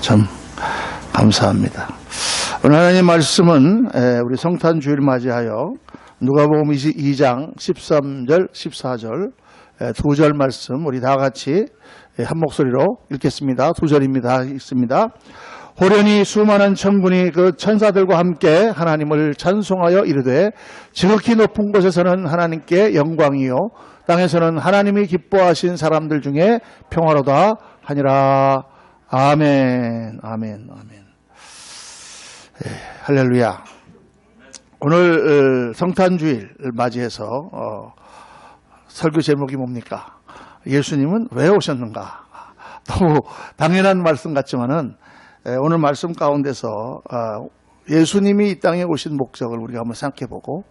참 감사합니다. 오늘 하나님 말씀은 우리 성탄 주일 맞이하여 누가복음 22장 13절 14절 두 절 말씀 우리 다 같이 한 목소리로 읽겠습니다. 두 절입니다. 읽습니다. 호련히 수많은 천군이 그 천사들과 함께 하나님을 찬송하여 이르되 지극히 높은 곳에서는 하나님께 영광이요 땅에서는 하나님이 기뻐하신 사람들 중에 평화로다 하니라. 아멘, 아멘, 아멘. 할렐루야. 오늘 성탄주일을 맞이해서 설교 제목이 뭡니까? 예수님은 왜 오셨는가? 너무 당연한 말씀 같지만은 오늘 말씀 가운데서 예수님이 이 땅에 오신 목적을 우리가 한번 생각해보고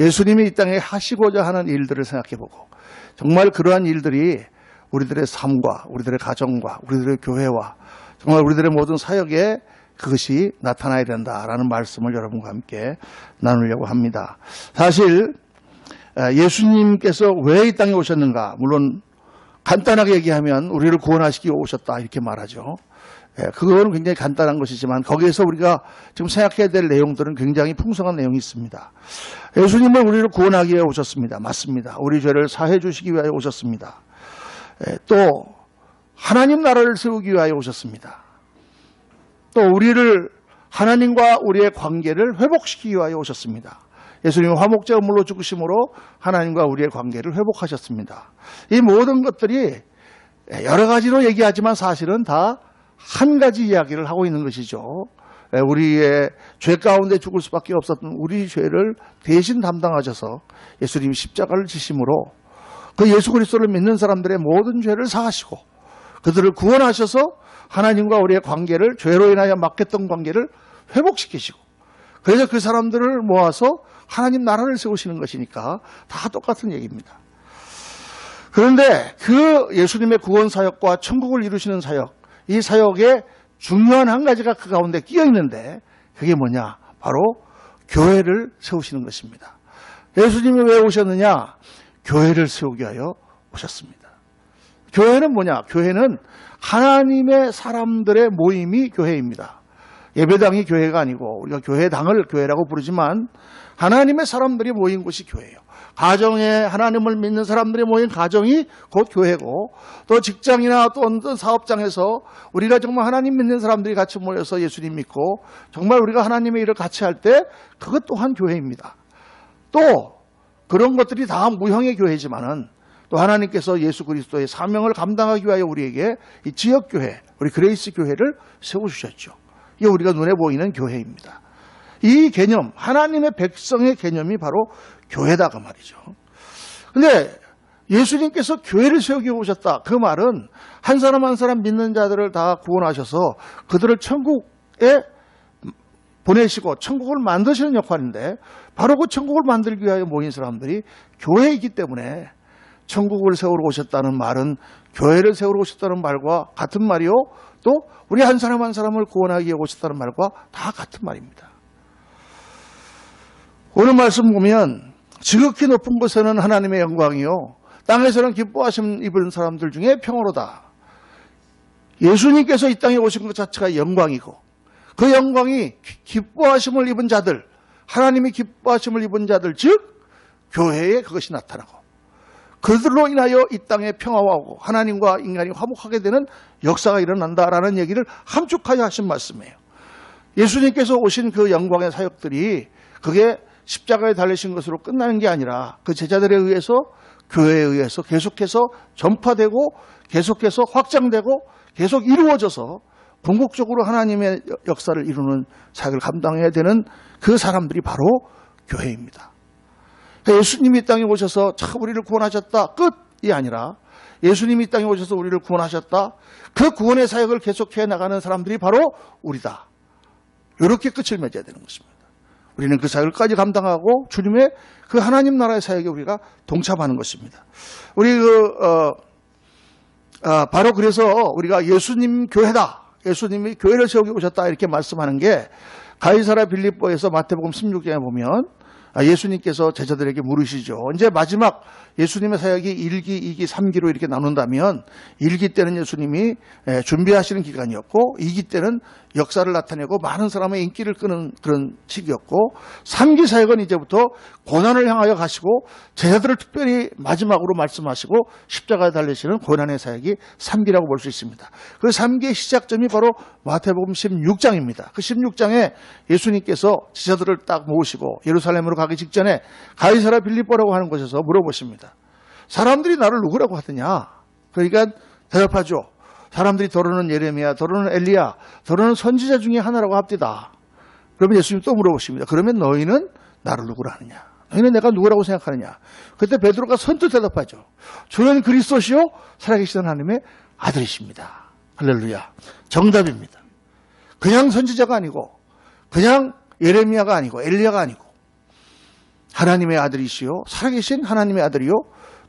예수님이 이 땅에 하시고자 하는 일들을 생각해보고 정말 그러한 일들이 우리들의 삶과 우리들의 가정과 우리들의 교회와 정말 우리들의 모든 사역에 그것이 나타나야 된다라는 말씀을 여러분과 함께 나누려고 합니다. 사실 예수님께서 왜 이 땅에 오셨는가? 물론 간단하게 얘기하면 우리를 구원하시기 위해 오셨다 이렇게 말하죠. 그거는 굉장히 간단한 것이지만 거기에서 우리가 지금 생각해야 될 내용들은 굉장히 풍성한 내용이 있습니다. 예수님은 우리를 구원하기 위해 오셨습니다. 맞습니다. 우리 죄를 사해 주시기 위하여 오셨습니다. 또 하나님 나라를 세우기 위하여 오셨습니다. 또 우리를 하나님과 우리의 관계를 회복시키기 위하여 오셨습니다. 예수님은 화목제물로 죽으심으로 하나님과 우리의 관계를 회복하셨습니다. 이 모든 것들이 여러 가지로 얘기하지만 사실은 다 한 가지 이야기를 하고 있는 것이죠. 우리의 죄 가운데 죽을 수밖에 없었던 우리 죄를 대신 담당하셔서 예수님이 십자가를 지심으로 그 예수 그리스도를 믿는 사람들의 모든 죄를 사하시고 그들을 구원하셔서 하나님과 우리의 관계를 죄로 인하여 막혔던 관계를 회복시키시고 그래서 그 사람들을 모아서 하나님 나라를 세우시는 것이니까 다 똑같은 얘기입니다. 그런데 그 예수님의 구원 사역과 천국을 이루시는 사역, 이 사역에 중요한 한 가지가 그 가운데 끼어 있는데 그게 뭐냐? 바로 교회를 세우시는 것입니다. 예수님이 왜 오셨느냐? 교회를 세우기 위하여 오셨습니다. 교회는 뭐냐? 교회는 하나님의 사람들의 모임이 교회입니다. 예배당이 교회가 아니고 우리가 교회당을 교회라고 부르지만 하나님의 사람들이 모인 곳이 교회예요. 가정에 하나님을 믿는 사람들이 모인 가정이 곧 교회고 또 직장이나 또 어떤 사업장에서 우리가 정말 하나님 믿는 사람들이 같이 모여서 예수님 믿고 정말 우리가 하나님의 일을 같이 할 때 그것 또한 교회입니다. 또 그런 것들이 다 무형의 교회지만은 또 하나님께서 예수 그리스도의 사명을 감당하기 위하여 우리에게 이 지역교회, 우리 그레이스 교회를 세워주셨죠. 이게 우리가 눈에 보이는 교회입니다. 이 개념, 하나님의 백성의 개념이 바로 교회다 그 말이죠. 근데 예수님께서 교회를 세우기 위해 오셨다. 그 말은 한 사람 한 사람 믿는 자들을 다 구원하셔서 그들을 천국에 보내시고 천국을 만드시는 역할인데 바로 그 천국을 만들기 위하여 모인 사람들이 교회이기 때문에 천국을 세우러 오셨다는 말은 교회를 세우러 오셨다는 말과 같은 말이요. 또 우리 한 사람 한 사람을 구원하기 위해 오셨다는 말과 다 같은 말입니다. 오늘 말씀 보면 지극히 높은 곳에는 하나님의 영광이요 땅에서는 기뻐하심 입은 사람들 중에 평화로다. 예수님께서 이 땅에 오신 것 자체가 영광이고 그 영광이 기뻐하심을 입은 자들, 하나님이 기뻐하심을 입은 자들, 즉 교회에 그것이 나타나고 그들로 인하여 이 땅에 평화가 오고 하나님과 인간이 화목하게 되는 역사가 일어난다라는 얘기를 함축하여 하신 말씀이에요. 예수님께서 오신 그 영광의 사역들이 그게 십자가에 달리신 것으로 끝나는 게 아니라 그 제자들에 의해서 교회에 의해서 계속해서 전파되고 계속해서 확장되고 계속 이루어져서 궁극적으로 하나님의 역사를 이루는 사역을 감당해야 되는 그 사람들이 바로 교회입니다. 예수님이 이 땅에 오셔서 참 우리를 구원하셨다 끝이 아니라 예수님이 이 땅에 오셔서 우리를 구원하셨다. 그 구원의 사역을 계속해 나가는 사람들이 바로 우리다. 이렇게 끝을 맺어야 되는 것입니다. 우리는 그 사역을까지 감당하고 주님의 그 하나님 나라의 사역에 우리가 동참하는 것입니다. 우리 바로 그래서 우리가 예수님 교회다. 예수님이 교회를 세우기 오셨다 이렇게 말씀하는 게 가이사랴 빌립보에서 마태복음 16장에 보면 예수님께서 제자들에게 물으시죠. 이제 마지막 예수님의 사역이 1기, 2기, 3기로 이렇게 나눈다면 1기 때는 예수님이 준비하시는 기간이었고 2기 때는 역사를 나타내고 많은 사람의 인기를 끄는 그런 시기였고 3기 사역은 이제부터 고난을 향하여 가시고 제자들을 특별히 마지막으로 말씀하시고 십자가에 달리시는 고난의 사역이 3기라고 볼 수 있습니다. 그 3기의 시작점이 바로 마태복음 16장입니다. 그 16장에 예수님께서 제자들을 딱 모으시고 예루살렘으로 가기 직전에 가이사랴 빌립보라고 하는 곳에서 물어보십니다. 사람들이 나를 누구라고 하더냐? 그러니까 대답하죠. 사람들이 더러는 예레미야, 더러는 엘리야, 더러는 선지자 중에 하나라고 합디다. 그러면 예수님 또 물어보십니다. 그러면 너희는 나를 누구라 하느냐? 너희는 내가 누구라고 생각하느냐? 그때 베드로가 선뜻 대답하죠. 주는 그리스도시요 살아계신 하나님의 아들이십니다. 할렐루야. 정답입니다. 그냥 선지자가 아니고 그냥 예레미야가 아니고 엘리야가 아니고 하나님의 아들이시요 살아계신 하나님의 아들이요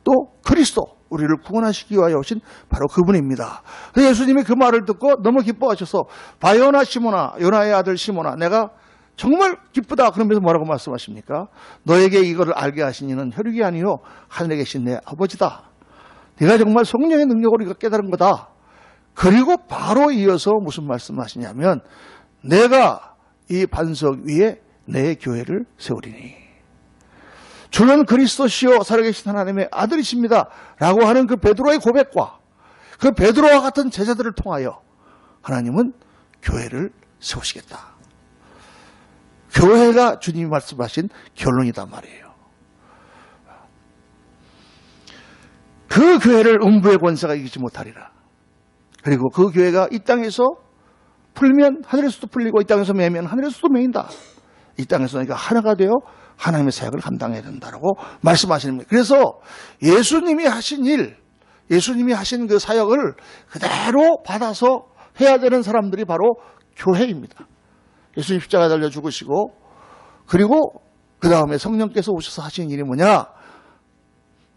또 그리스도 우리를 구원하시기 위하여 오신 바로 그분입니다. 예수님이 그 말을 듣고 너무 기뻐하셔서 바요나 시모나 요나의 아들 시모나 내가 정말 기쁘다. 그러면서 뭐라고 말씀하십니까? 너에게 이거를 알게 하신 이는 혈육이 아니요 하늘에 계신 내 아버지다. 네가 정말 성령의 능력으로 이거 깨달은 거다. 그리고 바로 이어서 무슨 말씀하시냐면 내가 이 반석 위에 내 교회를 세우리니 주는 그리스도시요 살아계신 하나님의 아들이십니다 라고 하는 그 베드로의 고백과 그 베드로와 같은 제자들을 통하여 하나님은 교회를 세우시겠다. 교회가 주님이 말씀하신 결론이단 말이에요. 그 교회를 음부의 권세가 이기지 못하리라. 그리고 그 교회가 이 땅에서 풀면 하늘에서도 풀리고 이 땅에서 매면 하늘에서도 매인다. 이 땅에서 너희가 하나가 되어 하나님의 사역을 감당해야 된다라고 말씀하시는 거예요. 그래서 예수님이 하신 일, 예수님이 하신 그 사역을 그대로 받아서 해야 되는 사람들이 바로 교회입니다. 예수님 십자가에 달려 죽으시고 그리고 그 다음에 성령께서 오셔서 하신 일이 뭐냐?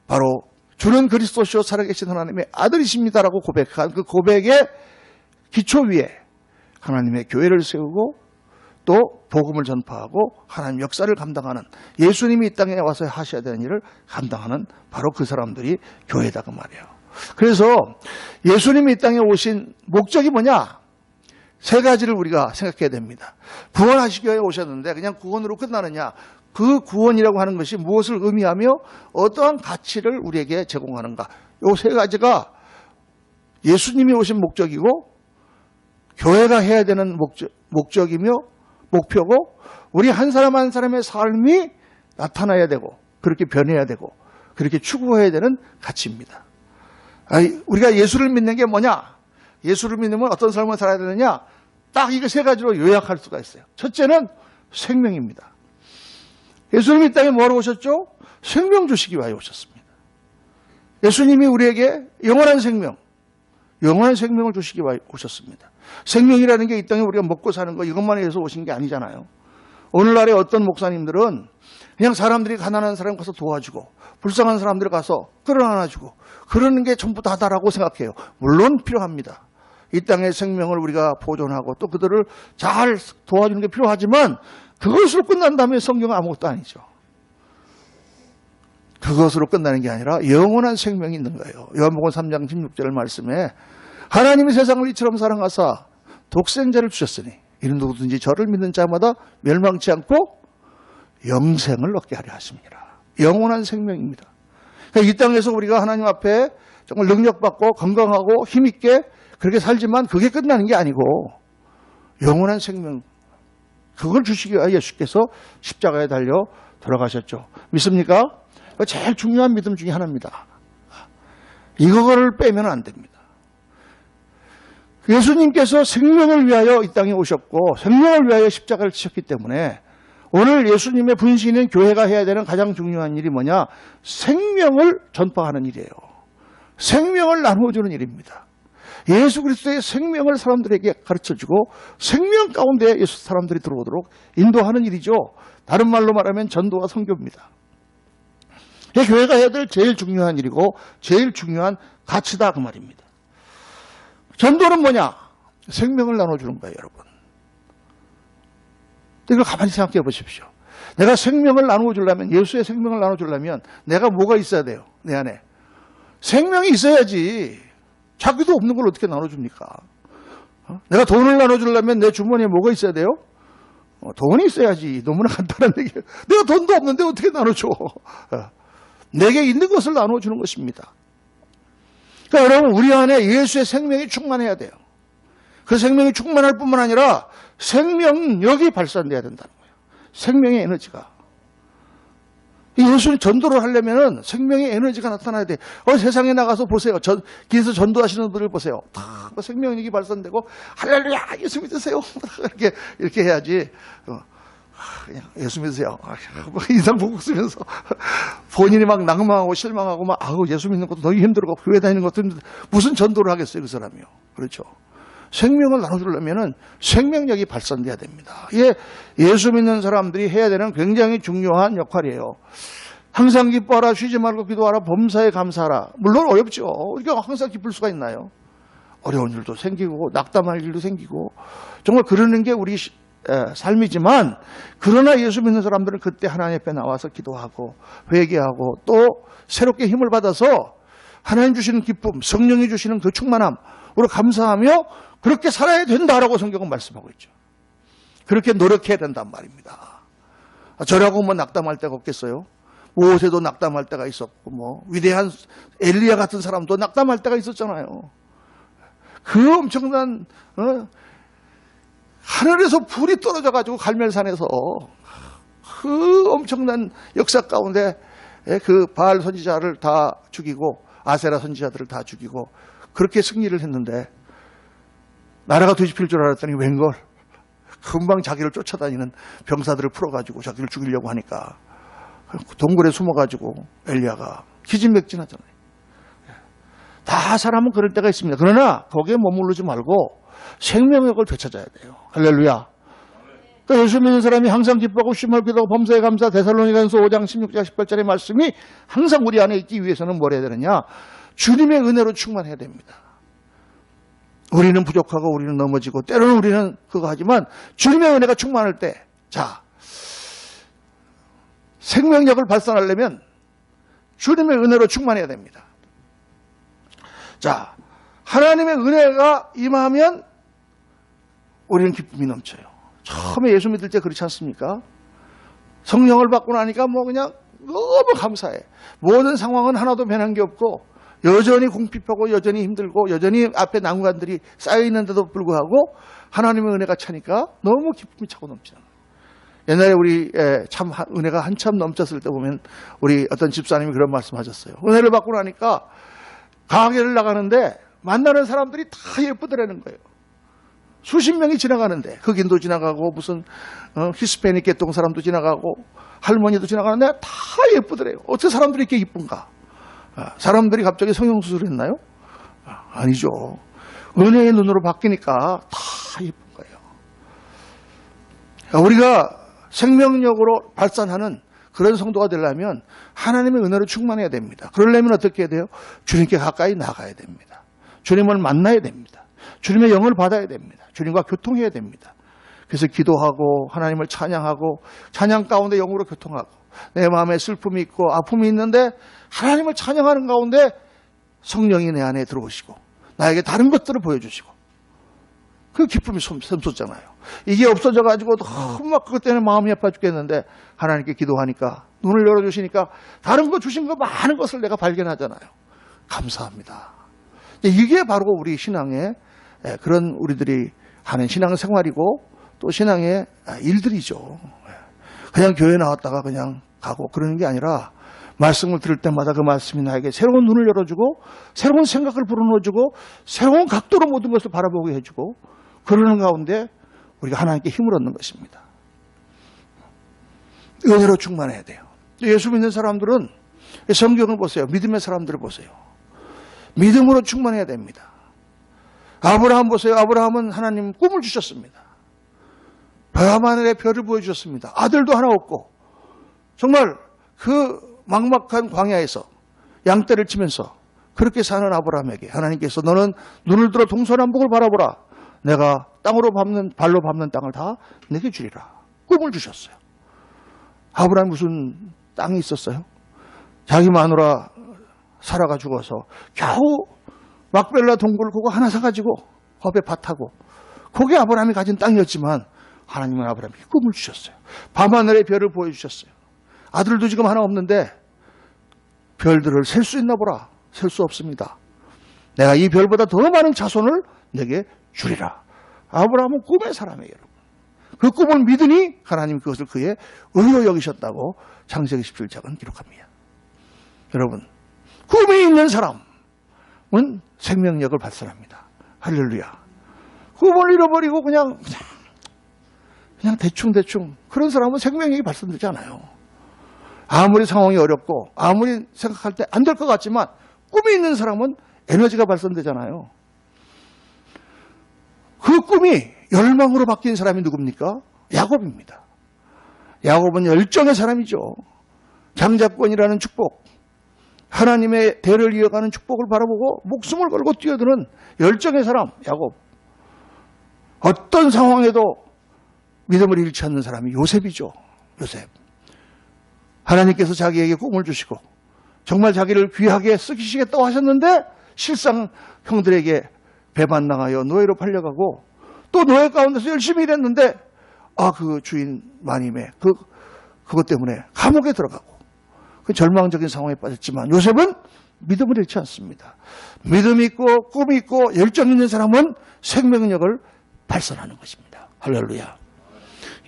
바로 주는 그리스도시요 살아계신 하나님의 아들이십니다라고 고백한 그 고백의 기초 위에 하나님의 교회를 세우고 또 복음을 전파하고 하나님 역사를 감당하는 예수님이 이 땅에 와서 하셔야 되는 일을 감당하는 바로 그 사람들이 교회다 그 말이에요. 그래서 예수님이 이 땅에 오신 목적이 뭐냐? 세 가지를 우리가 생각해야 됩니다. 구원하시기 위해 오셨는데 그냥 구원으로 끝나느냐? 그 구원이라고 하는 것이 무엇을 의미하며 어떠한 가치를 우리에게 제공하는가? 이 세 가지가 예수님이 오신 목적이고 교회가 해야 되는 목적이며 목표고 우리 한 사람 한 사람의 삶이 나타나야 되고 그렇게 변해야 되고 그렇게 추구해야 되는 가치입니다. 우리가 예수를 믿는 게 뭐냐? 예수를 믿으면 어떤 삶을 살아야 되느냐? 딱 이거 세 가지로 요약할 수가 있어요. 첫째는 생명입니다. 예수님이 이 땅에 뭐하러 오셨죠? 생명 주시기 위하여 오셨습니다. 예수님이 우리에게 영원한 생명을 주시기 위하여 오셨습니다. 생명이라는 게 이 땅에 우리가 먹고 사는 거 이것만 위해서 오신 게 아니잖아요. 오늘날의 어떤 목사님들은 그냥 사람들이 가난한 사람 가서 도와주고 불쌍한 사람들 가서 끌어안아주고 그러는 게 전부 다다라고 생각해요. 물론 필요합니다. 이 땅의 생명을 우리가 보존하고 또 그들을 잘 도와주는 게 필요하지만 그것으로 끝난다면 성경은 아무것도 아니죠. 그것으로 끝나는 게 아니라 영원한 생명이 있는 거예요. 요한복음 3장 16절 말씀에 하나님이 세상을 이처럼 사랑하사 독생자를 주셨으니 이는 누구든지 저를 믿는 자마다 멸망치 않고 영생을 얻게 하려 하십니다. 영원한 생명입니다. 그러니까 이 땅에서 우리가 하나님 앞에 정말 능력받고 건강하고 힘있게 그렇게 살지만 그게 끝나는 게 아니고 영원한 생명 그걸 주시기 위해 예수께서 십자가에 달려 돌아가셨죠. 믿습니까? 제일 중요한 믿음 중에 하나입니다. 이거를 빼면 안 됩니다. 예수님께서 생명을 위하여 이 땅에 오셨고 생명을 위하여 십자가를 지셨기 때문에 오늘 예수님의 분신인 교회가 해야 되는 가장 중요한 일이 뭐냐? 생명을 전파하는 일이에요. 생명을 나누어주는 일입니다. 예수 그리스도의 생명을 사람들에게 가르쳐주고 생명 가운데 예수 사람들이 들어오도록 인도하는 일이죠. 다른 말로 말하면 전도와 선교입니다. 교회가 해야 될 제일 중요한 일이고 제일 중요한 가치다 그 말입니다. 전도는 뭐냐? 생명을 나눠주는 거예요, 여러분. 이걸 가만히 생각해 보십시오. 내가 생명을 나누어 주려면, 예수의 생명을 나누어 주려면 내가 뭐가 있어야 돼요? 내 안에. 생명이 있어야지. 자기도 없는 걸 어떻게 나눠줍니까? 내가 돈을 나눠주려면 내 주머니에 뭐가 있어야 돼요? 돈이 있어야지. 너무나 간단한 얘기예요. 내가 돈도 없는데 어떻게 나눠줘? 내게 있는 것을 나눠주는 것입니다. 그러니까 여러분, 우리 안에 예수의 생명이 충만해야 돼요. 그 생명이 충만할 뿐만 아니라 생명력이 발산돼야 된다는 거예요. 생명의 에너지가. 예수는 전도를 하려면 생명의 에너지가 나타나야 돼. 세상에 나가서 보세요. 길에서 전도하시는 분들 보세요. 다 생명력이 발산되고 할렐루야 예수 믿으세요. 이렇게 해야지. 그냥 예수 믿으세요. 인상 보고 쓰면서 본인이 막 낭망하고 실망하고 막 예수 믿는 것도 너무 힘들고 교회 다니는 것도 힘들고 무슨 전도를 하겠어요, 그 사람이요. 그렇죠. 생명을 나눠주려면 생명력이 발산돼야 됩니다. 이게 예수 믿는 사람들이 해야 되는 굉장히 중요한 역할이에요. 항상 기뻐하라, 쉬지 말고 기도하라, 범사에 감사하라. 물론 어렵죠. 우리가 항상 기쁠 수가 있나요? 어려운 일도 생기고 낙담할 일도 생기고 정말 그러는 게 우리 삶이지만, 그러나 예수 믿는 사람들은 그때 하나님 앞에 나와서 기도하고 회개하고 또 새롭게 힘을 받아서 하나님 주시는 기쁨, 성령이 주시는 그 충만함으로 감사하며 그렇게 살아야 된다라고 성경은 말씀하고 있죠. 그렇게 노력해야 된단 말입니다. 저라고 뭐 낙담할 때가 없겠어요? 모세도 낙담할 때가 있었고, 위대한 엘리야 같은 사람도 낙담할 때가 있었잖아요. 그 엄청난 하늘에서 불이 떨어져가지고 갈멜산에서 그 엄청난 역사 가운데 그 바알 선지자를 다 죽이고 아세라 선지자들을 다 죽이고 그렇게 승리를 했는데, 나라가 뒤집힐 줄 알았더니 웬걸 금방 자기를 쫓아다니는 병사들을 풀어가지고 자기를 죽이려고 하니까 동굴에 숨어가지고 엘리야가 기진맥진하잖아요. 다 사람은 그럴 때가 있습니다. 그러나 거기에 머무르지 말고 생명력을 되찾아야 돼요. 할렐루야. 그러니까 예수 믿는 사람이 항상 기뻐하고 쉼을 기도하고 범사에 감사, 데살로니가전서 5장 16절 18절의 말씀이 항상 우리 안에 있기 위해서는 뭘 해야 되느냐? 주님의 은혜로 충만해야 됩니다. 우리는 부족하고 우리는 넘어지고 때로는 우리는 그거 하지만 주님의 은혜가 충만할 때, 자, 생명력을 발산하려면 주님의 은혜로 충만해야 됩니다. 자, 하나님의 은혜가 임하면 우리는 기쁨이 넘쳐요. 처음에 예수 믿을 때 그렇지 않습니까? 성령을 받고 나니까 그냥 너무 감사해. 모든 상황은 하나도 변한 게 없고 여전히 궁핍하고 여전히 힘들고 여전히 앞에 난관들이 쌓여있는데도 불구하고 하나님의 은혜가 차니까 너무 기쁨이 차고 넘치는 거예요. 옛날에 우리 참 은혜가 한참 넘쳤을 때 보면 우리 어떤 집사님이 그런 말씀하셨어요. 은혜를 받고 나니까 가게를 나가는데 만나는 사람들이 다 예쁘더라는 거예요. 수십 명이 지나가는데 흑인도 지나가고 무슨 히스패닉 계통 사람도 지나가고 할머니도 지나가는데 다 예쁘더래요. 어떻게 사람들이 이렇게 이쁜가? 사람들이 갑자기 성형수술을 했나요? 아니죠. 은혜의 눈으로 바뀌니까 다 예쁜 거예요. 우리가 생명력으로 발산하는 그런 성도가 되려면 하나님의 은혜로 충만해야 됩니다. 그러려면 어떻게 해야 돼요? 주님께 가까이 나가야 됩니다. 주님을 만나야 됩니다. 주님의 영을 받아야 됩니다. 주님과 교통해야 됩니다. 그래서 기도하고 하나님을 찬양하고 찬양 가운데 영으로 교통하고 내 마음에 슬픔이 있고 아픔이 있는데 하나님을 찬양하는 가운데 성령이 내 안에 들어오시고 나에게 다른 것들을 보여주시고 그 기쁨이 샘솟잖아요. 이게 없어져가지고 너무 막 그것 때문에 마음이 아파 죽겠는데 하나님께 기도하니까 눈을 열어주시니까 다른 거 주신 거 많은 것을 내가 발견하잖아요. 감사합니다. 이게 바로 우리 신앙의 그런 우리들이 하는 신앙생활이고 또 신앙의 일들이죠. 그냥 교회 나왔다가 그냥 가고 그러는 게 아니라 말씀을 들을 때마다 그 말씀이 나에게 새로운 눈을 열어주고 새로운 생각을 불어넣어주고 새로운 각도로 모든 것을 바라보게 해주고 그러는 가운데 우리가 하나님께 힘을 얻는 것입니다. 은혜로 충만해야 돼요. 예수 믿는 사람들은 성경을 보세요. 믿음의 사람들을 보세요. 믿음으로 충만해야 됩니다. 아브라함 보세요. 아브라함은 하나님 꿈을 주셨습니다. 밤하늘에 별을 보여주셨습니다. 아들도 하나 없고 정말 그 막막한 광야에서 양떼를 치면서 그렇게 사는 아브라함에게 하나님께서 너는 눈을 들어 동서남북을 바라보라. 내가 발로 밟는 땅을 다 내게 주리라. 꿈을 주셨어요. 아브라함 무슨 땅이 있었어요? 자기 마누라 사라가 죽어서 겨우 막벨라 동굴 그거 하나 사가지고 허베 밭하고 그게 아브라함이 가진 땅이었지만 하나님은 아브라함에게 꿈을 주셨어요. 밤하늘의 별을 보여주셨어요. 아들도 지금 하나 없는데 별들을 셀 수 있나 보라. 셀 수 없습니다. 내가 이 별보다 더 많은 자손을 내게 주리라. 아브라함은 꿈의 사람이에요. 여러분. 그 꿈을 믿으니 하나님 그것을 그의 의로 여기셨다고 창세기 17장은 기록합니다. 여러분, 꿈이 있는 사람은 생명력을 발산합니다. 할렐루야. 꿈을 잃어버리고 그냥 대충 그런 사람은 생명력이 발산되지 않아요. 아무리 상황이 어렵고 아무리 생각할 때 안 될 것 같지만 꿈이 있는 사람은 에너지가 발산되잖아요. 그 꿈이 열망으로 바뀐 사람이 누굽니까? 야곱입니다. 야곱은 열정의 사람이죠. 장자권이라는 축복, 하나님의 대를 이어가는 축복을 바라보고 목숨을 걸고 뛰어드는 열정의 사람 야곱. 어떤 상황에도 믿음을 잃지 않는 사람이 요셉이죠. 요셉. 하나님께서 자기에게 꿈을 주시고 정말 자기를 귀하게 쓰시겠다고 하셨는데 실상 형들에게 배반당하여 노예로 팔려가고 또 노예 가운데서 열심히 일했는데 그 주인 마님의 그것 때문에 감옥에 들어가고 그 절망적인 상황에 빠졌지만 요셉은 믿음을 잃지 않습니다. 믿음 있고 꿈이 있고 열정 있는 사람은 생명력을 발산하는 것입니다. 할렐루야.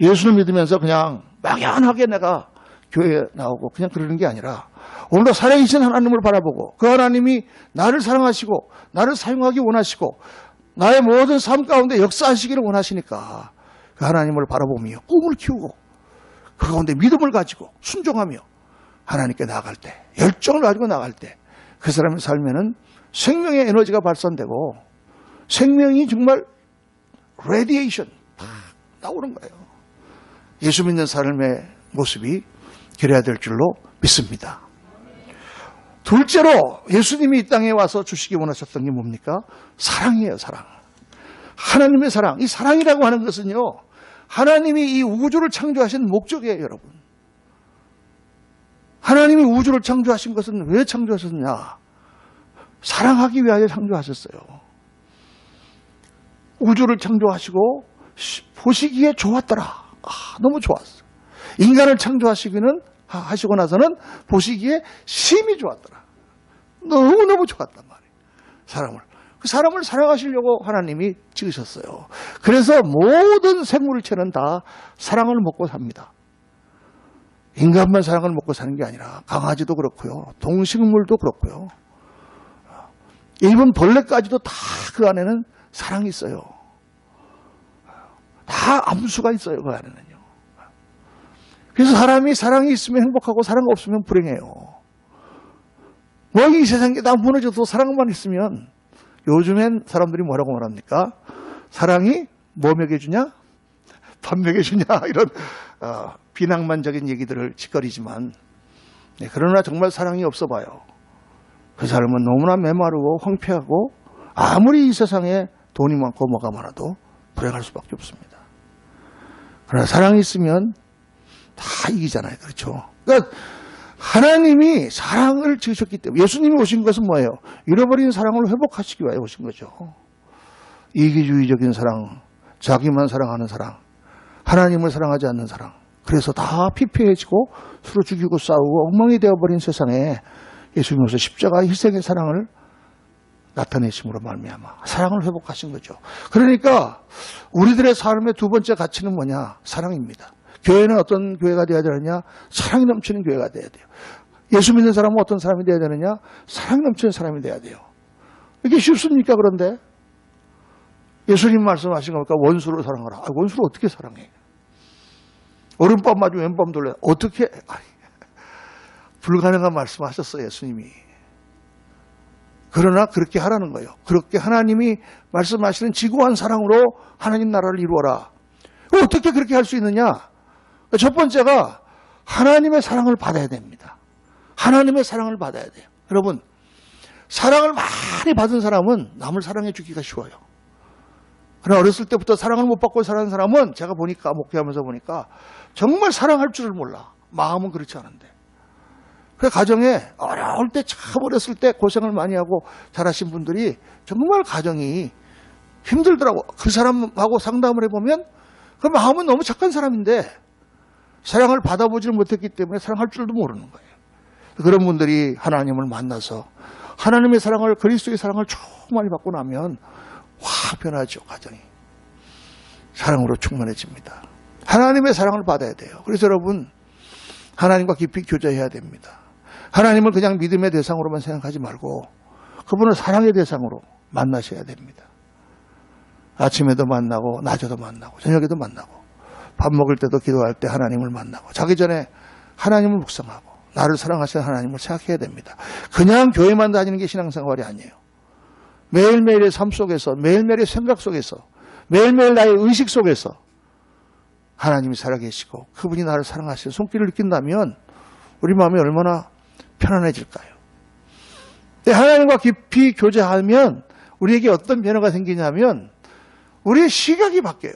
예수를 믿으면서 그냥 막연하게 내가 교회에 나오고 그냥 그러는 게 아니라 오늘도 살아계신 하나님을 바라보고 그 하나님이 나를 사랑하시고 나를 사용하기 원하시고 나의 모든 삶 가운데 역사하시기를 원하시니까 그 하나님을 바라보며 꿈을 키우고 그 가운데 믿음을 가지고 순종하며 하나님께 나아갈 때, 열정을 가지고 나아갈 때 그 사람의 삶에는 생명의 에너지가 발산되고 생명이 정말 레디에이션 막 나오는 거예요. 예수 믿는 삶의 모습이 그래야 될 줄로 믿습니다. 둘째로 예수님이 이 땅에 와서 주시기 원하셨던 게 뭡니까? 사랑이에요. 사랑. 하나님의 사랑. 이 사랑이라고 하는 것은요, 하나님이 이 우주를 창조하신 목적이에요. 여러분. 하나님이 우주를 창조하신 것은 왜 창조하셨느냐? 사랑하기 위하여 창조하셨어요. 우주를 창조하시고 보시기에 좋았더라. 너무 좋았어. 인간을 하시고 나서는 보시기에 심히 좋았더라. 너무너무 좋았단 말이에요. 그 사람을 사랑하시려고 하나님이 지으셨어요. 그래서 모든 생물체는 다 사랑을 먹고 삽니다. 인간만 사랑을 먹고 사는 게 아니라 강아지도 그렇고요. 동식물도 그렇고요. 일본 벌레까지도 다 그 안에는 사랑이 있어요. 다 암수가 있어요. 그 안에는요. 그래서 사랑이 있으면 행복하고 사랑 없으면 불행해요. 뭐 이 세상에 다 무너져도 사랑만 있으면 요즘엔 사람들이 뭐라고 말합니까? 사랑이 뭐 먹여주냐? 밥 먹여주냐? 이런 비낭만적인 얘기들을 짓거리지만 그러나 정말 사랑이 없어 봐요. 그 사람은 너무나 메마르고 황폐하고 아무리 이 세상에 돈이 많고 뭐가 많아도 불행할 수밖에 없습니다. 그러나 사랑이 있으면 다 이기잖아요. 그렇죠? 그러니까 하나님이 사랑을 지으셨기 때문에 예수님이 오신 것은 뭐예요? 잃어버린 사랑을 회복하시기 위해 오신 거죠. 이기주의적인 사랑, 자기만 사랑하는 사랑, 하나님을 사랑하지 않는 사랑. 그래서 다 피폐해지고 서로 죽이고 싸우고 엉망이 되어버린 세상에 예수님이 오셔서 십자가의 희생의 사랑을 나타내심으로 말미암아 사랑을 회복하신 거죠. 그러니까 우리들의 삶의 두 번째 가치는 뭐냐? 사랑입니다. 교회는 어떤 교회가 되어야 되느냐? 사랑이 넘치는 교회가 되어야 돼요. 예수 믿는 사람은 어떤 사람이 되어야 되느냐? 사랑이 넘치는 사람이 되어야 돼요. 이게 쉽습니까? 그런데 예수님 말씀하신 겁니까? 원수를 사랑하라. 원수를 어떻게 사랑해? 오른밤 맞으면 왼밤 돌려. 어떻게? 불가능한 말씀하셨어요. 예수님이. 그러나 그렇게 하라는 거예요. 그렇게 하나님이 말씀하시는 지고한 사랑으로 하나님 나라를 이루어라. 어떻게 그렇게 할 수 있느냐? 첫 번째가 하나님의 사랑을 받아야 됩니다. 하나님의 사랑을 받아야 돼요. 여러분, 사랑을 많이 받은 사람은 남을 사랑해 주기가 쉬워요. 그러나 어렸을 때부터 사랑을 못 받고 자란 사람은 제가 보니까, 목회하면서 보니까 정말 사랑할 줄을 몰라. 마음은 그렇지 않은데. 그 가정에 어려울 때, 참 어렸을 때 고생을 많이 하고 자라신 분들이 정말 가정이 힘들더라고. 그 사람하고 상담을 해보면 그 마음은 너무 착한 사람인데 사랑을 받아보지를 못했기 때문에 사랑할 줄도 모르는 거예요. 그런 분들이 하나님을 만나서 하나님의 사랑을, 그리스도의 사랑을 충만히 받고 나면 확 변하죠. 가정이 사랑으로 충만해집니다. 하나님의 사랑을 받아야 돼요. 그래서 여러분, 하나님과 깊이 교제해야 됩니다. 하나님을 그냥 믿음의 대상으로만 생각하지 말고 그분을 사랑의 대상으로 만나셔야 됩니다. 아침에도 만나고 낮에도 만나고 저녁에도 만나고 밥 먹을 때도 기도할 때 하나님을 만나고 자기 전에 하나님을 묵상하고 나를 사랑하시는 하나님을 생각해야 됩니다. 그냥 교회만 다니는 게 신앙생활이 아니에요. 매일매일의 삶 속에서, 매일매일의 생각 속에서, 매일매일 나의 의식 속에서 하나님이 살아계시고 그분이 나를 사랑하시는 손길을 느낀다면 우리 마음이 얼마나 편안해질까요? 하나님과 깊이 교제하면 우리에게 어떤 변화가 생기냐면 우리의 시각이 바뀌어요.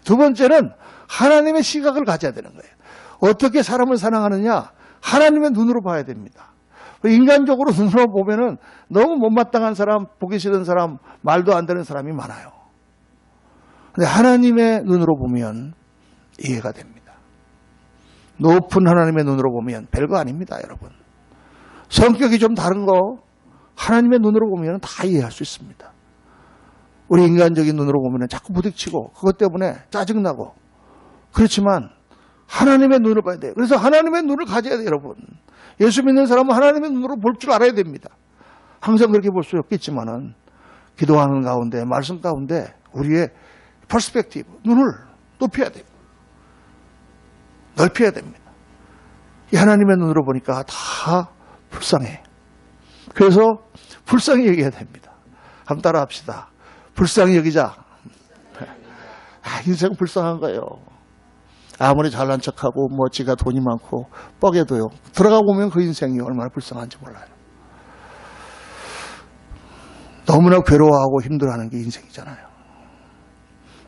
두 번째는 하나님의 시각을 가져야 되는 거예요. 어떻게 사람을 사랑하느냐? 하나님의 눈으로 봐야 됩니다. 인간적으로 눈으로 보면은 너무 못마땅한 사람, 보기 싫은 사람, 말도 안 되는 사람이 많아요. 근데 하나님의 눈으로 보면 이해가 됩니다. 높은 하나님의 눈으로 보면 별거 아닙니다, 여러분. 성격이 좀 다른 거 하나님의 눈으로 보면 다 이해할 수 있습니다. 우리 인간적인 눈으로 보면 자꾸 부딪히고 그것 때문에 짜증나고 그렇지만 하나님의 눈을 봐야 돼요. 그래서 하나님의 눈을 가져야 돼요, 여러분. 예수 믿는 사람은 하나님의 눈으로 볼 줄 알아야 됩니다. 항상 그렇게 볼 수 없겠지만은 기도하는 가운데, 말씀 가운데 우리의 퍼스펙티브, 눈을 높여야 됩니다. 넓혀야 됩니다. 이 하나님의 눈으로 보니까 다 불쌍해. 그래서 불쌍히 여겨야 됩니다. 한번 따라 합시다. 불쌍히 여기자. 인생 불쌍한 거예요. 아무리 잘난 척하고 뭐 지가 돈이 많고 뻐개도요. 들어가 보면 그 인생이 얼마나 불쌍한지 몰라요. 너무나 괴로워하고 힘들어하는 게 인생이잖아요.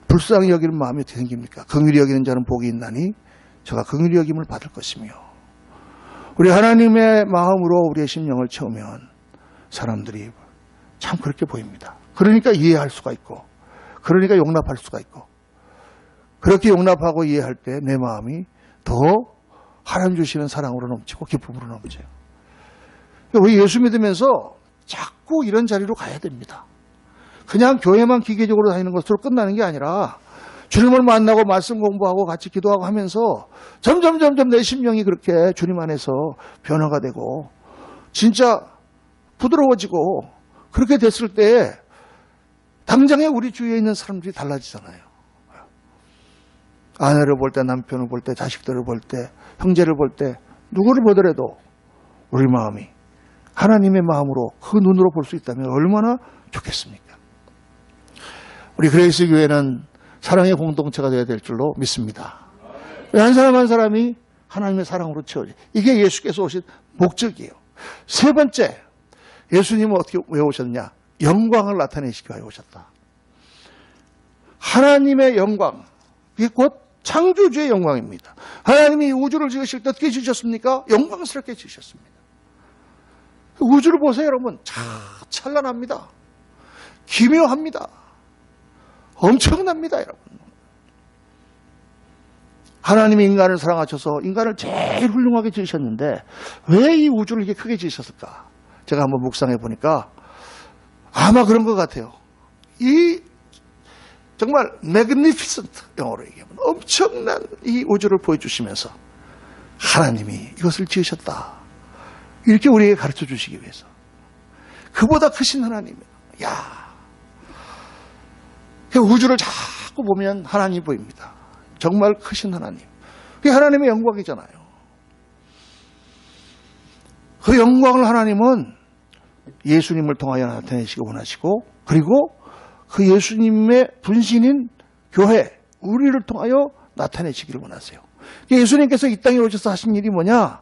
불쌍히 여기는 마음이 어떻게 생깁니까? 긍휼히 여기는 자는 복이 있나니 저가 긍휼히 여김을 받을 것이며. 우리 하나님의 마음으로 우리의 심령을 채우면 사람들이 참 그렇게 보입니다. 그러니까 이해할 수가 있고, 그러니까 용납할 수가 있고, 그렇게 용납하고 이해할 때 내 마음이 더 하나님 주시는 사랑으로 넘치고 기쁨으로 넘쳐요. 우리 예수 믿으면서 자꾸 이런 자리로 가야 됩니다. 그냥 교회만 기계적으로 다니는 것으로 끝나는 게 아니라 주님을 만나고 말씀 공부하고 같이 기도하고 하면서 점점 내 심령이 그렇게 주님 안에서 변화가 되고 진짜 부드러워지고 그렇게 됐을 때 당장에 우리 주위에 있는 사람들이 달라지잖아요. 아내를 볼 때, 남편을 볼 때, 자식들을 볼 때, 형제를 볼 때 누구를 보더라도 우리 마음이 하나님의 마음으로 그 눈으로 볼 수 있다면 얼마나 좋겠습니까? 우리 그레이스 교회는 사랑의 공동체가 되어야 될 줄로 믿습니다. 한 사람 한 사람이 하나님의 사랑으로 채워져. 이게 예수께서 오신 목적이에요. 세 번째, 예수님은 어떻게 왜 오셨냐? 영광을 나타내시기 위해 오셨다. 하나님의 영광, 이게 곧 창조주의 영광입니다. 하나님이 우주를 지으실 때 어떻게 지으셨습니까? 영광스럽게 지으셨습니다. 우주를 보세요, 여러분. 찬란합니다. 기묘합니다. 엄청납니다, 여러분. 하나님이 인간을 사랑하셔서 인간을 제일 훌륭하게 지으셨는데 왜 이 우주를 이렇게 크게 지으셨을까? 제가 한번 묵상해 보니까 아마 그런 것 같아요. 이 정말 magnificent, 영어로 얘기하면 엄청난 이 우주를 보여주시면서 하나님이 이것을 지으셨다. 이렇게 우리에게 가르쳐 주시기 위해서. 그보다 크신 하나님. 야, 우주를 자꾸 보면 하나님이 보입니다. 정말 크신 하나님. 그게 하나님의 영광이잖아요. 그 영광을 하나님은 예수님을 통하여 나타내시기 원하시고, 그리고 그 예수님의 분신인 교회, 우리를 통하여 나타내시기를 원하세요. 예수님께서 이 땅에 오셔서 하신 일이 뭐냐?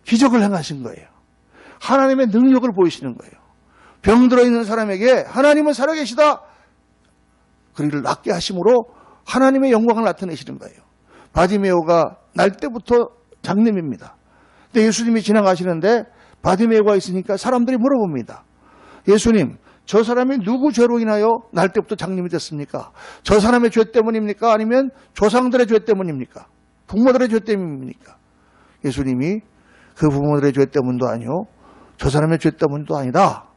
기적을 행하신 거예요. 하나님의 능력을 보이시는 거예요. 병들어 있는 사람에게 하나님은 살아계시다. 그를 낫게 하심으로 하나님의 영광을 나타내시는 거예요. 바디메오가 날 때부터 장님입니다. 근데 예수님이 지나가시는데 바디메오가 있으니까 사람들이 물어봅니다. 예수님, 저 사람이 누구 죄로 인하여 날 때부터 장님이 됐습니까? 저 사람의 죄 때문입니까? 아니면 조상들의 죄 때문입니까? 부모들의 죄 때문입니까? 예수님이 그 부모들의 죄 때문도 아니요, 저 사람의 죄 때문도 아니다.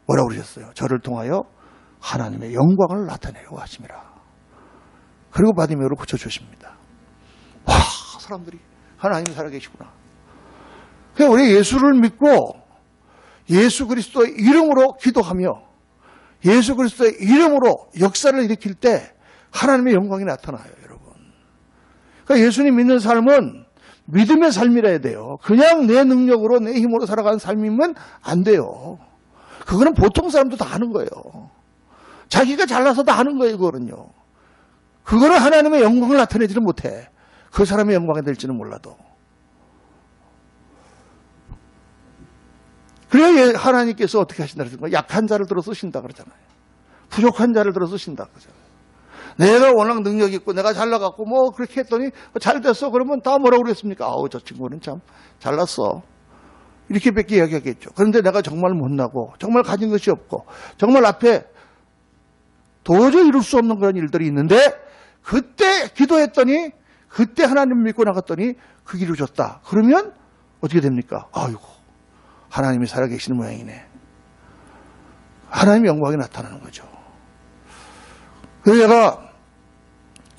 뭐라고 그러셨어요? 저를 통하여 하나님의 영광을 나타내려고 하심이라. 그리고 바디메오를 고쳐주십니다. 와, 사람들이 하나님이 살아계시구나. 그래서 우리 예수를 믿고 예수 그리스도의 이름으로 기도하며 예수 그리스도의 이름으로 역사를 일으킬 때 하나님의 영광이 나타나요, 여러분. 그러니까 예수님 믿는 삶은 믿음의 삶이라 해야 돼요. 그냥 내 능력으로 내 힘으로 살아가는 삶이면 안 돼요. 그거는 보통 사람도 다 하는 거예요. 자기가 잘나서 다 하는 거예요, 그거는요. 그거는 하나님의 영광을 나타내지는 못해. 그 사람의 영광이 될지는 몰라도. 그래야 하나님께서 어떻게 하신다 그러잖아요. 약한 자를 들어 쓰신다 그러잖아요. 부족한 자를 들어 쓰신다 그러잖아요. 내가 워낙 능력이 있고 내가 잘나갔고 뭐 그렇게 했더니 잘 됐어. 그러면 다 뭐라고 그랬습니까? 아우, 저 친구는 참 잘났어. 이렇게밖에 이야기하겠죠. 그런데 내가 정말 못나고 정말 가진 것이 없고 정말 앞에 도저히 이룰 수 없는 그런 일들이 있는데 그때 기도했더니 그때 하나님 믿고 나갔더니 그 길을 줬다. 그러면 어떻게 됩니까? 아이고, 하나님이 살아계시는 모양이네. 하나님의 영광이 나타나는 거죠. 그래서 제가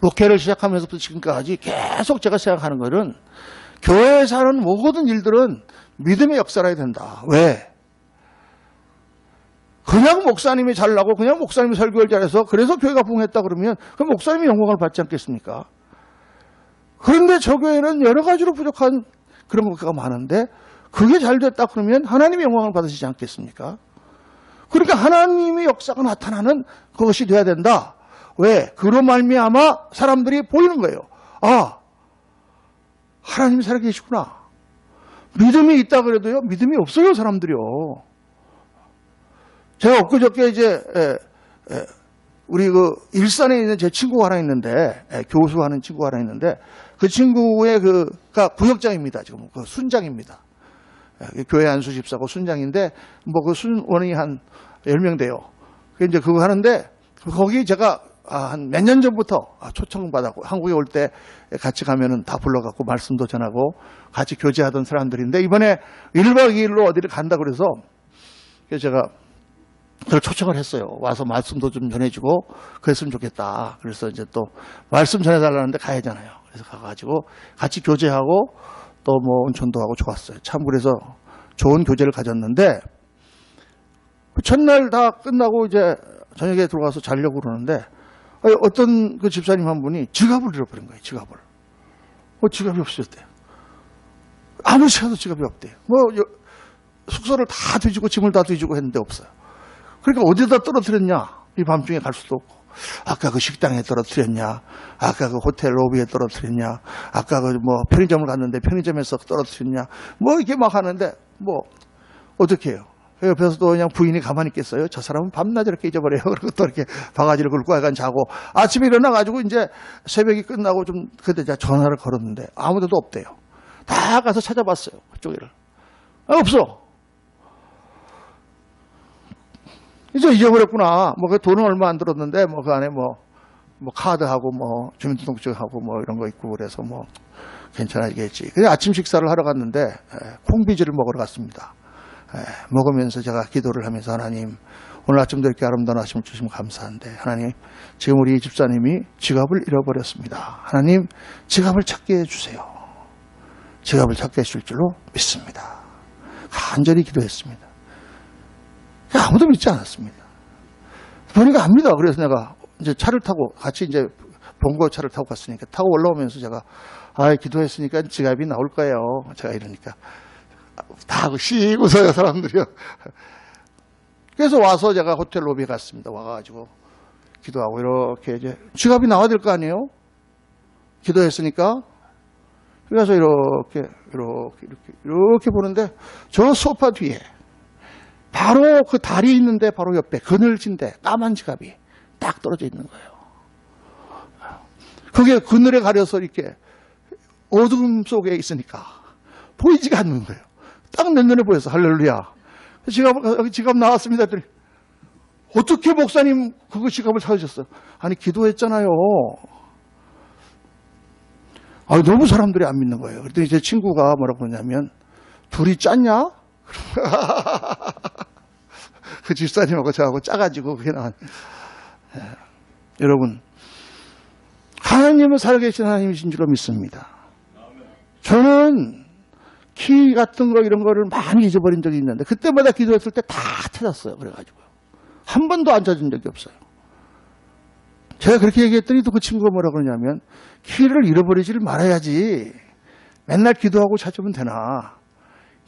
목회를 시작하면서부터 지금까지 계속 제가 생각하는 것은 교회에서 하는 모든 일들은 믿음의 역사라야 된다. 왜? 그냥 목사님이 잘나고 그냥 목사님이 설교를 잘해서 그래서 교회가 부흥했다 그러면 그럼 목사님이 영광을 받지 않겠습니까? 그런데 저 교회는 여러 가지로 부족한 그런 것가 많은데 그게 잘 됐다 그러면 하나님의 영광을 받으시지 않겠습니까? 그러니까 하나님의 역사가 나타나는 그것이 돼야 된다. 왜? 그로 말미암아 사람들이 보이는 거예요. 아, 하나님이 살아계시구나. 믿음이 있다 그래도요, 믿음이 없어요, 사람들이요. 제가 엊그저께 이제 우리 그 일산에 있는 제 친구가 하나 있는데, 교수하는 친구가 하나 있는데 그 친구의 그가 구역장입니다. 지금 그 순장입니다. 교회 안수 집사고 순장인데 뭐 그 순원이 한 10명 돼요. 이제 그거 하는데 거기 제가 한 몇 년 전부터 초청받았고 한국에 올 때 같이 가면은 다 불러갖고 말씀도 전하고 같이 교제하던 사람들인데 이번에 1박 2일로 어디를 간다 그래서 제가 그걸 초청을 했어요. 와서 말씀도 좀 전해주고 그랬으면 좋겠다. 그래서 이제 또 말씀 전해달라는데 가야 하잖아요. 그래서 가가지고 같이 교제하고 또 뭐 온천도 하고 좋았어요. 참 그래서 좋은 교제를 가졌는데 첫날 다 끝나고 이제 저녁에 들어가서 자려고 그러는데 어떤 그 집사님 한 분이 지갑을 잃어버린 거예요. 지갑을. 지갑이 없었대요. 아무 시간도 지갑이 없대요. 뭐 숙소를 다 뒤지고 짐을 다 뒤지고 했는데 없어요. 그러니까 어디다 떨어뜨렸냐? 이 밤중에 갈 수도 없고. 아까 그 식당에 떨어뜨렸냐? 아까 그 호텔 로비에 떨어뜨렸냐? 아까 그 뭐 편의점을 갔는데 편의점에서 떨어뜨렸냐? 뭐 이렇게 막 하는데 뭐 어떻게 해요? 옆에서 또 그냥 부인이 가만히 있겠어요? 저 사람은 밤낮 이렇게 잊어버려요. 그리고 또 이렇게 바가지를 긁고 약간 자고 아침에 일어나가지고 이제 새벽이 끝나고 좀 그때 제가 전화를 걸었는데 아무 데도 없대요. 다 가서 찾아봤어요. 그쪽에를. 없어. 이제 잊어버렸구나. 뭐 그 돈은 얼마 안 들었는데 뭐 그 안에 뭐 카드하고 뭐 주민등록증하고 뭐 이런 거 있고 그래서 뭐 괜찮아지겠지. 그래서 아침 식사를 하러 갔는데 콩비지를 먹으러 갔습니다. 먹으면서 제가 기도를 하면서 하나님 오늘 아침도 이렇게 아름다운 아침을 주시면 감사한데 하나님 지금 우리 집사님이 지갑을 잃어버렸습니다. 하나님 지갑을 찾게 해주세요. 지갑을 찾게 해줄 줄로 믿습니다. 간절히 기도했습니다. 아무도 믿지 않았습니다. 보니까 압니다. 그래서 내가 이제 차를 타고 같이 이제 봉고차를 타고 갔으니까 타고 올라오면서 제가 기도했으니까 지갑이 나올 거예요. 제가 이러니까 다 씩 웃어요, 사람들이요. 그래서 와서 제가 호텔 로비에 갔습니다. 와가지고 기도하고 이렇게 이제 지갑이 나와야 될 거 아니에요? 기도했으니까. 그래서 이렇게 보는데 저 소파 뒤에 바로 그 다리 있는데 바로 옆에 그늘진데 까만 지갑이 딱 떨어져 있는 거예요. 그게 그늘에 가려서 이렇게 어둠 속에 있으니까 보이지가 않는 거예요. 딱 내 눈에 보여서 할렐루야. 여기 지갑 나왔습니다. 어떻게 목사님 그거 지갑을 찾으셨어요? 아니 기도했잖아요. 너무 사람들이 안 믿는 거예요. 그랬더니 제 친구가 뭐라고 그러냐면 둘이 짰냐? 그 집사님하고 저하고 짜가지고 그게 나왔. 여러분 하나님은 살아계신 하나님이신 줄로 믿습니다. 저는 키 같은 거 이런 거를 많이 잊어버린 적이 있는데 그때마다 기도했을 때 다 찾았어요. 그래가지고요. 한 번도 안 찾은 적이 없어요. 제가 그렇게 얘기했더니 또 그 친구가 뭐라 그러냐면 키를 잃어버리지를 말아야지. 맨날 기도하고 찾으면 되나.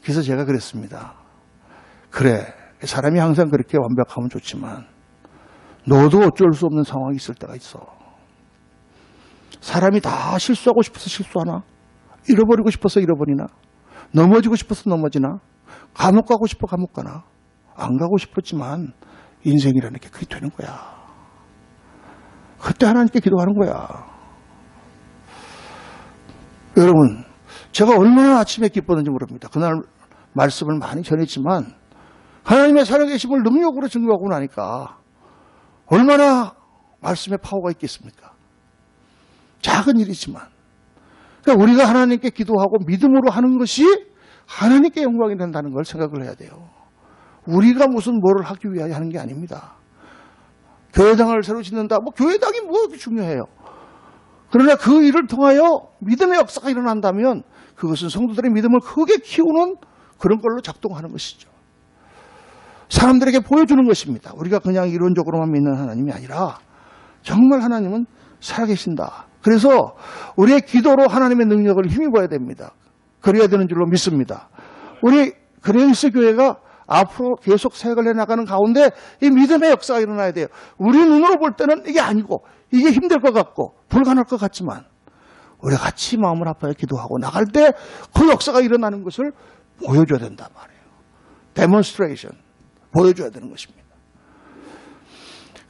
그래서 제가 그랬습니다. 그래. 사람이 항상 그렇게 완벽하면 좋지만 너도 어쩔 수 없는 상황이 있을 때가 있어. 사람이 다 실수하고 싶어서 실수하나? 잃어버리고 싶어서 잃어버리나? 넘어지고 싶어서 넘어지나? 감옥 가고 싶어 감옥 가나? 안 가고 싶었지만 인생이라는 게 그게 되는 거야. 그때 하나님께 기도하는 거야. 여러분, 제가 얼마나 아침에 기뻤는지 모릅니다. 그날 말씀을 많이 전했지만 하나님의 살아계심을 능력으로 증거하고 나니까 얼마나 말씀에 파워가 있겠습니까? 작은 일이지만 그러니까 우리가 하나님께 기도하고 믿음으로 하는 것이 하나님께 영광이 된다는 걸 생각을 해야 돼요. 우리가 무슨 뭐를 하기 위하여 하는 게 아닙니다. 교회당을 새로 짓는다. 교회당이 뭐 중요해요. 그러나 그 일을 통하여 믿음의 역사가 일어난다면 그것은 성도들의 믿음을 크게 키우는 그런 걸로 작동하는 것이죠. 사람들에게 보여주는 것입니다. 우리가 그냥 이론적으로만 믿는 하나님이 아니라 정말 하나님은 살아계신다. 그래서 우리의 기도로 하나님의 능력을 힘입어야 됩니다. 그래야 되는 줄로 믿습니다. 우리 그레이스 교회가 앞으로 계속 사역을 해나가는 가운데 이 믿음의 역사가 일어나야 돼요. 우리 눈으로 볼 때는 이게 아니고 이게 힘들 것 같고 불가능할 것 같지만 우리가 같이 마음을 합하여 기도하고 나갈 때 그 역사가 일어나는 것을 보여줘야 된단 말이에요. 데몬스트레이션 보여줘야 되는 것입니다.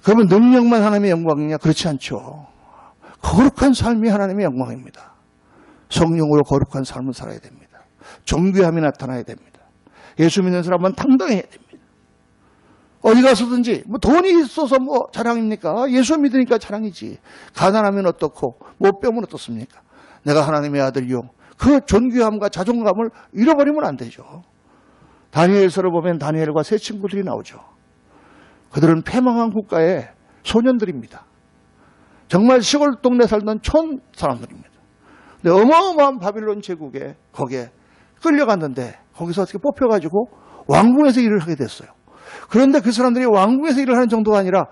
그러면 능력만 하나님의 영광이냐? 그렇지 않죠. 거룩한 삶이 하나님의 영광입니다. 성령으로 거룩한 삶을 살아야 됩니다. 정죄함이 나타나야 됩니다. 예수 믿는 사람은 당당해야 됩니다. 어디 가서든지 돈이 있어서 자랑입니까? 예수 믿으니까 자랑이지. 가난하면 어떻고 못 배우면 어떻습니까? 내가 하나님의 아들이요. 그 존귀함과 자존감을 잃어버리면 안 되죠. 다니엘서를 보면 다니엘과 세 친구들이 나오죠. 그들은 패망한 국가의 소년들입니다. 정말 시골 동네 살던 촌 사람들입니다. 근데 어마어마한 바빌론 제국에 거기에 끌려갔는데 거기서 어떻게 뽑혀가지고 왕궁에서 일을 하게 됐어요. 그런데 그 사람들이 왕궁에서 일을 하는 정도가 아니라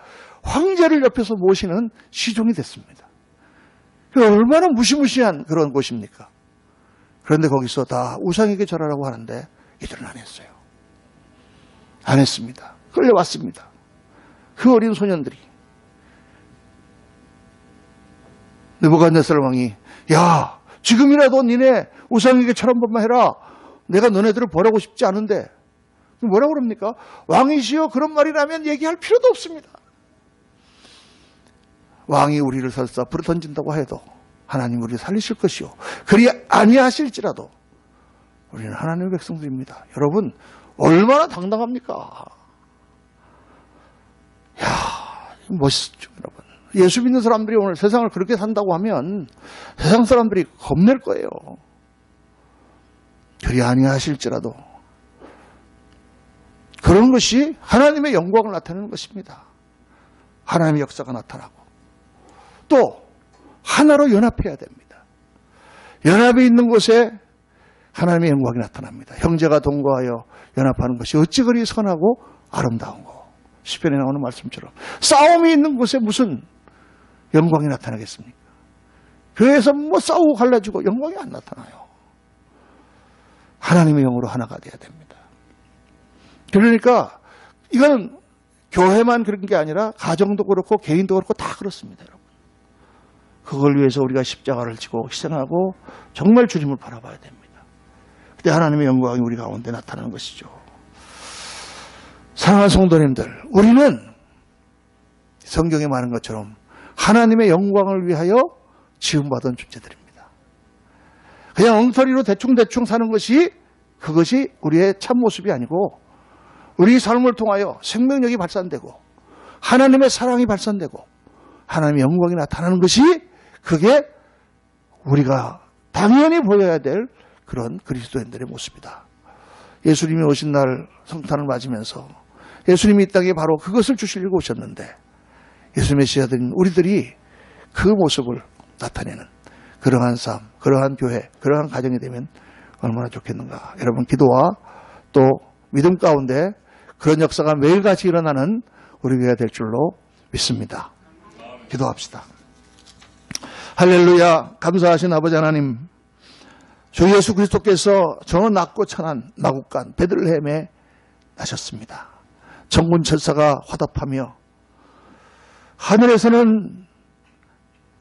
황제를 옆에서 모시는 시종이 됐습니다. 얼마나 무시무시한 그런 곳입니까? 그런데 거기서 다 우상에게 절하라고 하는데 이들은 안 했어요. 안 했습니다. 끌려왔습니다. 그 어린 소년들이. 느부갓네살 왕이 야 지금이라도 니네 우상에게 절 한 번만 해라. 내가 너네들을 벌하고 싶지 않은데 뭐라고 그럽니까? 왕이시여 그런 말이라면 얘기할 필요도 없습니다. 왕이 우리를 설사 불에 던진다고 해도 하나님 우리를 살리실 것이요. 그리 아니하실지라도 우리는 하나님의 백성들입니다. 여러분 얼마나 당당합니까? 야 멋있죠 여러분. 예수 믿는 사람들이 오늘 세상을 그렇게 산다고 하면 세상 사람들이 겁낼 거예요. 그리 아니하실지라도 그런 것이 하나님의 영광을 나타내는 것입니다. 하나님의 역사가 나타나고 또 하나로 연합해야 됩니다. 연합이 있는 곳에 하나님의 영광이 나타납니다. 형제가 동거하여 연합하는 것이 어찌 그리 선하고 아름다운고. 시편에 나오는 말씀처럼 싸움이 있는 곳에 무슨 영광이 나타나겠습니까? 교회에서 싸우고 갈라지고 영광이 안 나타나요. 하나님의 영으로 하나가 돼야 됩니다. 그러니까 이건 교회만 그런 게 아니라 가정도 그렇고 개인도 그렇고 다 그렇습니다. 여러분. 그걸 위해서 우리가 십자가를 지고 희생하고 정말 주님을 바라봐야 됩니다. 그때 하나님의 영광이 우리 가운데 나타나는 것이죠. 사랑하는 성도님들, 우리는 성경에 말한 것처럼 하나님의 영광을 위하여 지음받은 존재들입니다. 그냥 엉터리로 대충대충 사는 것이 그것이 우리의 참모습이 아니고 우리 삶을 통하여 생명력이 발산되고 하나님의 사랑이 발산되고 하나님의 영광이 나타나는 것이 그게 우리가 당연히 보여야 될 그런 그리스도인들의 모습이다. 예수님이 오신 날 성탄을 맞으면서 예수님이 이 땅에 바로 그것을 주시려고 오셨는데 예수님의 제자들인 우리들이 그 모습을 나타내는 그러한 삶, 그러한 교회, 그러한 가정이 되면 얼마나 좋겠는가. 여러분 기도와 또 믿음 가운데 그런 역사가 매일같이 일어나는 우리 교회가 될 줄로 믿습니다. 기도합시다. 할렐루야. 감사하신 아버지 하나님, 주 예수 그리스도께서 저 낮고 천한 마국간 베들레헴에 나셨습니다. 천군 천사가 화답하며 하늘에서는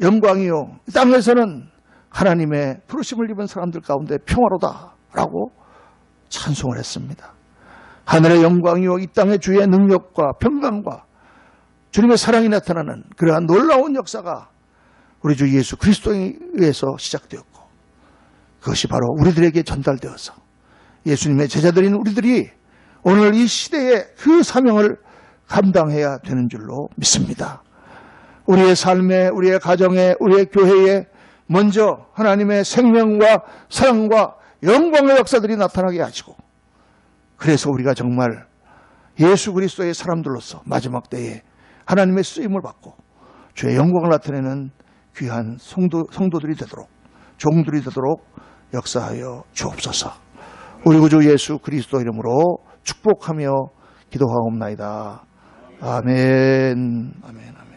영광이요 땅에서는 하나님의 부르심을 입은 사람들 가운데 평화로다라고 찬송을 했습니다. 하늘의 영광이요 이 땅의 주의 능력과 평강과 주님의 사랑이 나타나는 그러한 놀라운 역사가 우리 주 예수 그리스도에 의해서 시작되었고 그것이 바로 우리들에게 전달되어서 예수님의 제자들인 우리들이 오늘 이 시대의 그 사명을 감당해야 되는 줄로 믿습니다. 우리의 삶에, 우리의 가정에, 우리의 교회에 먼저 하나님의 생명과 사랑과 영광의 역사들이 나타나게 하시고 그래서 우리가 정말 예수 그리스도의 사람들로서 마지막 때에 하나님의 쓰임을 받고 주의 영광을 나타내는 귀한 성도들이 되도록 종들이 되도록 역사하여 주옵소서. 우리 구주 예수 그리스도 이름으로 축복하며 기도하옵나이다. 아멘. 아멘.